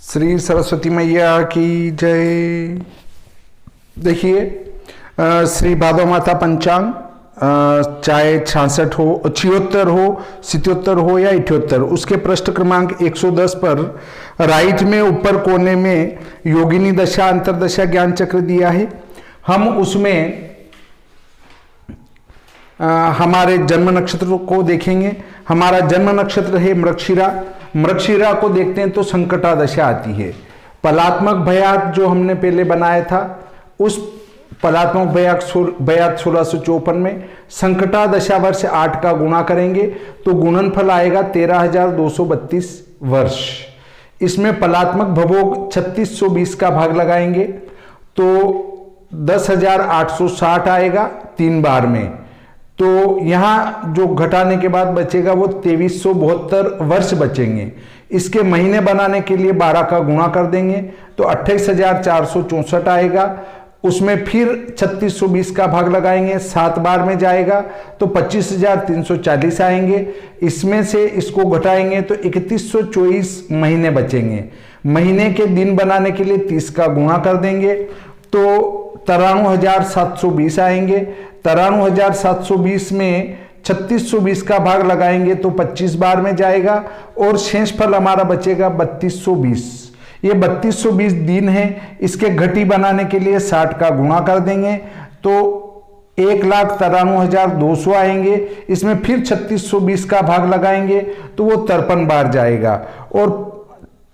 श्री सरस्वती मैया की जय। देखिए, श्री भादव माता पंचांग, चाहे 66 हो, 76 हो, 77 हो या 78, उसके पृष्ठ क्रमांक 110 पर राइट में ऊपर कोने में योगिनी दशा अंतरदशा ज्ञान चक्र दिया है। हम उसमें हमारे जन्म नक्षत्र को देखेंगे। हमारा जन्म नक्षत्र है मृगशिरा। मृगशिरा को देखते हैं तो संकटा दशा आती है। पलात्मक भयात जो हमने पहले बनाया था, उस पलात्मक भयात 1654 में संकटा दशा वर्ष 8 का गुणा करेंगे तो गुणनफल आएगा 13,232 वर्ष। इसमें पलात्मक भवोग 3620 का भाग लगाएंगे तो 10,860 आएगा 3 बार में। तो यहाँ जो घटाने के बाद बचेगा वो 2372 वर्ष बचेंगे। इसके महीने बनाने के लिए 12 का गुणा कर देंगे तो 28,464 आएगा। उसमें फिर 3620 का भाग लगाएंगे, 7 बार में जाएगा तो 25,340 आएंगे। इसमें से इसको घटाएंगे तो 3124 महीने बचेंगे। महीने के दिन बनाने के लिए 30 का गुणा कर देंगे तो 93,720 आएंगे। 93,720 में 3620 का भाग लगाएंगे तो 25 बार में जाएगा और शेषफल हमारा बचेगा 3220। ये 3220 दिन है। इसके घटी बनाने के लिए 60 का गुणा कर देंगे तो 1,93,200 आएंगे। इसमें फिर 3620 का भाग लगाएंगे तो वो 53 बार जाएगा और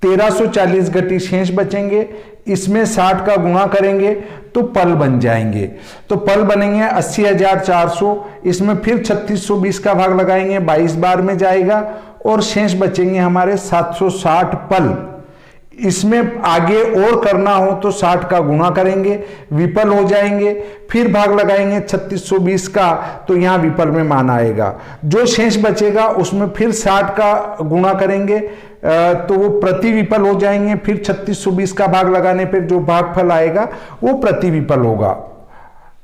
1340 घटी शेष बचेंगे। इसमें 60 का गुणा करेंगे तो पल बन जाएंगे। तो पल बनेंगे 80,400। इसमें फिर 3620 का भाग लगाएंगे, 22 बार में जाएगा और शेष बचेंगे हमारे 760 पल। इसमें आगे और करना हो तो 60 का गुणा करेंगे, विपल हो जाएंगे, फिर भाग लगाएंगे 3620 का तो यहाँ विपल में मान आएगा। जो शेष बचेगा उसमें फिर 60 का गुणा करेंगे तो वो प्रति विपल हो जाएंगे। फिर 3620 का भाग लगाने पर जो भागफल आएगा वो प्रति विपल होगा।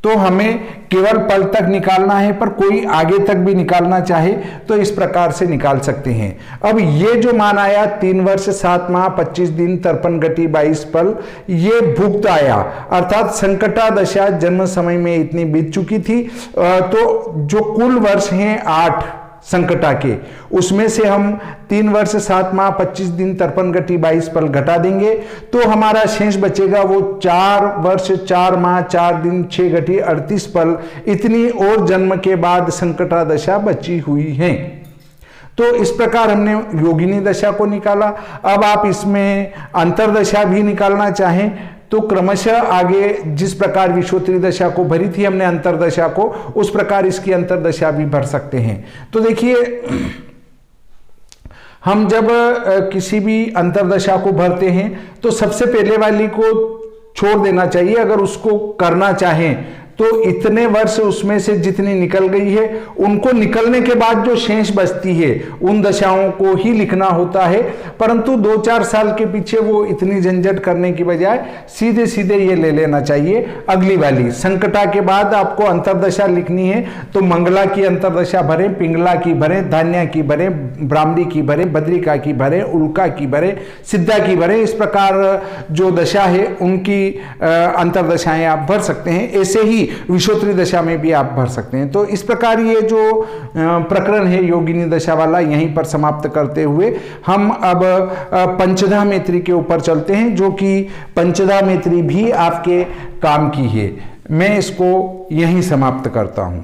तो हमें केवल पल तक निकालना है, पर कोई आगे तक भी निकालना चाहे तो इस प्रकार से निकाल सकते हैं। अब ये जो मान आया 3 वर्ष 7 माह 25 दिन 53 घटी 22 पल, ये भुक्त आया, अर्थात संकटा दशा जन्म समय में इतनी बीत चुकी थी। तो जो कुल वर्ष हैं 8 संकटा के, उसमें से हम 3 वर्ष 7 माह 25 दिन 53 घटी 22 पल घटा देंगे तो हमारा शेष बचेगा वो 4 वर्ष 4 माह 4 दिन 6 घटी 38 पल। इतनी और जन्म के बाद संकटा दशा बची हुई है। तो इस प्रकार हमने योगिनी दशा को निकाला। अब आप इसमें अंतरदशा भी निकालना चाहें तो क्रमशः आगे जिस प्रकार विश्वोत्तरी दशा को भरी थी हमने अंतरदशा को, उस प्रकार इसकी अंतरदशा भी भर सकते हैं। तो देखिए, हम जब किसी भी अंतरदशा को भरते हैं तो सबसे पहले वाली को छोड़ देना चाहिए। अगर उसको करना चाहें तो इतने वर्ष उसमें से जितनी निकल गई है उनको निकलने के बाद जो शेष बचती है उन दशाओं को ही लिखना होता है। परंतु 2-4 साल के पीछे वो इतनी झंझट करने की बजाय सीधे सीधे ये ले लेना चाहिए। अगली वाली संकटा के बाद आपको अंतरदशा लिखनी है तो मंगला की अंतरदशा भरें, पिंगला की भरें, धान्या की भरें, ब्राह्मणी की भरें, बद्रिका की भरें, उल्का की भरें, सिद्धा की भरें। इस प्रकार जो दशा है उनकी अंतरदशाएं आप भर सकते हैं। ऐसे ही विश्वोत्तरी दशा में भी आप भर सकते हैं। तो इस प्रकार ये जो प्रकरण है योगिनी दशा वाला यहीं पर समाप्त करते हुए हम अब पंचधा मैत्री के ऊपर चलते हैं, जो कि पंचधा मैत्री भी आपके काम की है। मैं इसको यहीं समाप्त करता हूं।